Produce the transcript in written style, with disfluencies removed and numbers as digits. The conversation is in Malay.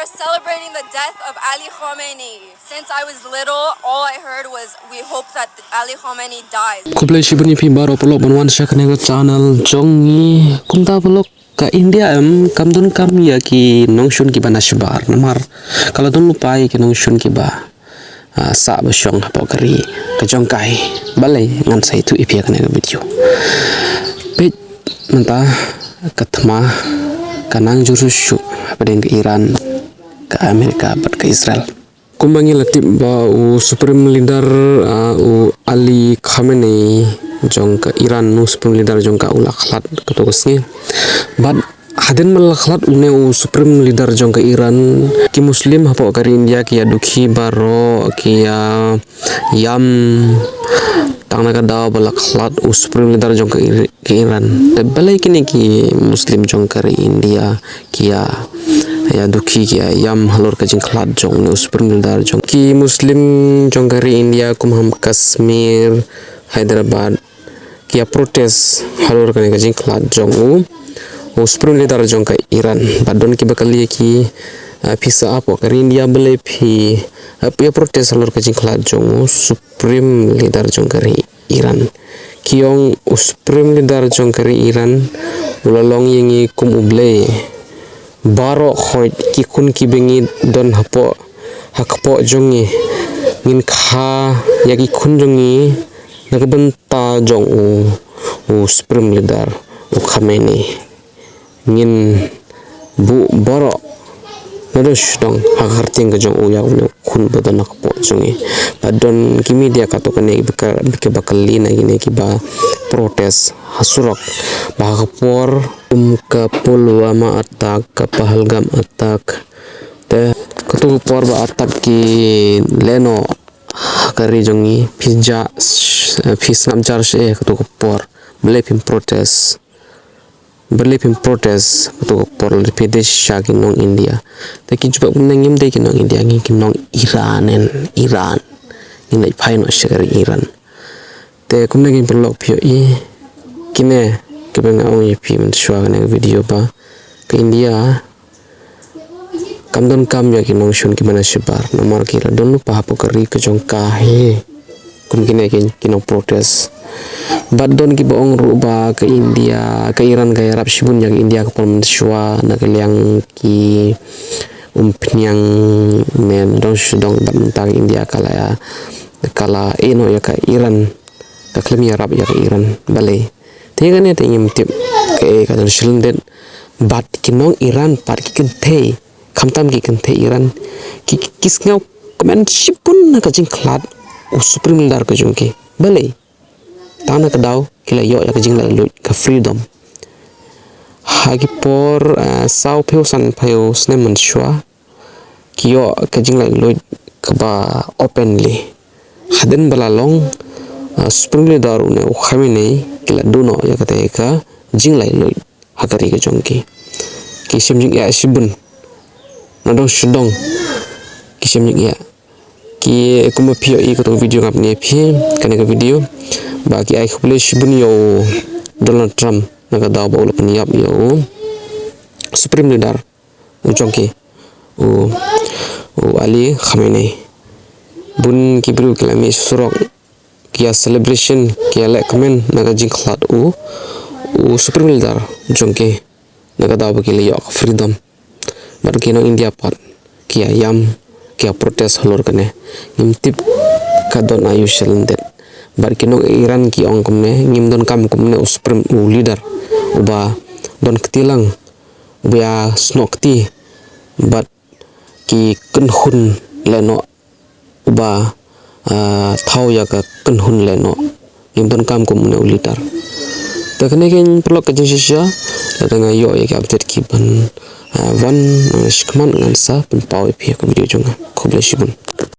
are celebrating the death of Ali Khamenei. Since I was little, all I heard was, we hope that Ali Khamenei dies. Kublai shibuni pi baro pelok banwan syakne ke channel jongi kumta pelok ka India kamdon kam ya ki nongshun ki banashbar namar kalau don lupai ki nongshun ki ba sa besyong hapo kari ke jongkai balai ngan sai tu ipia kana video pet menta katma kanang jurushu pada ke Iran ke Amerika bat ke Israel kumbangi latip ba supreme leader Ali Khamenei jong ke Iran nu supreme leader jong ka ulaklat ketogosnya but hadin malaklat une supreme leader jong ke Iran ki muslim hapo kari India ki dukhi baro ki yam tangna ka daw balaklat supreme leader jong ke Iran te balai kini ki muslim jong kari India ki ya dukhi ki yam halor ka jing klat jong ne supreme leader jong ki muslim jong kari India kumham Kashmir Hyderabad ki protes halor ka jing klat jong supreme leader jong ka Iran badon ki bakali ki pisa apo kari India belai pi protes halor ka jing klat jong supreme leader jong kari Iran kiong supreme leader jong kari Iran ulalong yengi kum ublay baro khoit ki kun ki bengi don hapo hakpo jongi ngin kha yaki kun jongi nagbenta jong supreme leader Khamenei ngin bu baro nados dong hakarting ke jong uya kun badon hakpo jongi badon kimi dia katokane bakali na gini ki ba protes hasurok bahapor ke Pulwama attack ke Pahalgam attack te ketu por ba attack ki leno kari jongi pizza fisnam charge ketu por belipim protes ketu por pede shaki nong India te ki juba nangim de ki nong India ngi ki nong Iran ni nai phai no shakari Iran te kumna gi perlok phio kine kebenga ong pi men shwa na video ba ke India kamdon kam ya ki nong shun ki mana shibar nomor ki la don pa hapo kari ke jong ka he kum kine ki no protest bad don ki bong ruba ke India ke Iran ke Arab shibun ya India ke pon shwa na ke liang ki pnyang men don shudong bad mentang India kala eno ya ke Iran ka klemi Arab ya ke Iran balai tegan ya tingim tip ke kadon shilden bat kinong Iran par ki kenthe khamtam ki kenthe Iran ki kisngau komen shipun na ka jing klat supreme leader ka jongki balai tana ka daw kila yo ya ka jing la ka freedom hagi por sau pheu san pheu sneman shwa ki yo ka jing la ka ba openly haden balalong supreme leader une Khamenei kila duno ya kata ka jinglai loi hakari ka jongki ki simjing ya sibun nadong shudong ki simjing ya ki kuma pio ko video ngap ne phi kane ka video ba ki ai khule sibun yo Donald Trump naga daw ba ulo panyap yo supreme leader jongki Ali Khamenei bun ki bru kilami surok kia celebration kia lekmen naga jingklat supreme leader jongke naga daw bakili yok freedom bar kino India pat kia yam kia protest holor kane ngimtip kadon ayu shelende bar kino Iran ki ongkomne ngimdon kam komne supreme leader uba don ketilang bia snokti bat ki kenhun leno uba thau ya ka kenhun leno imdon kam komune ulitar ta kane ken pelok ka jisya la tanga yo ya ka update ki ban wan shikman ngan sa pen pau pi ka video jonga khoble shibun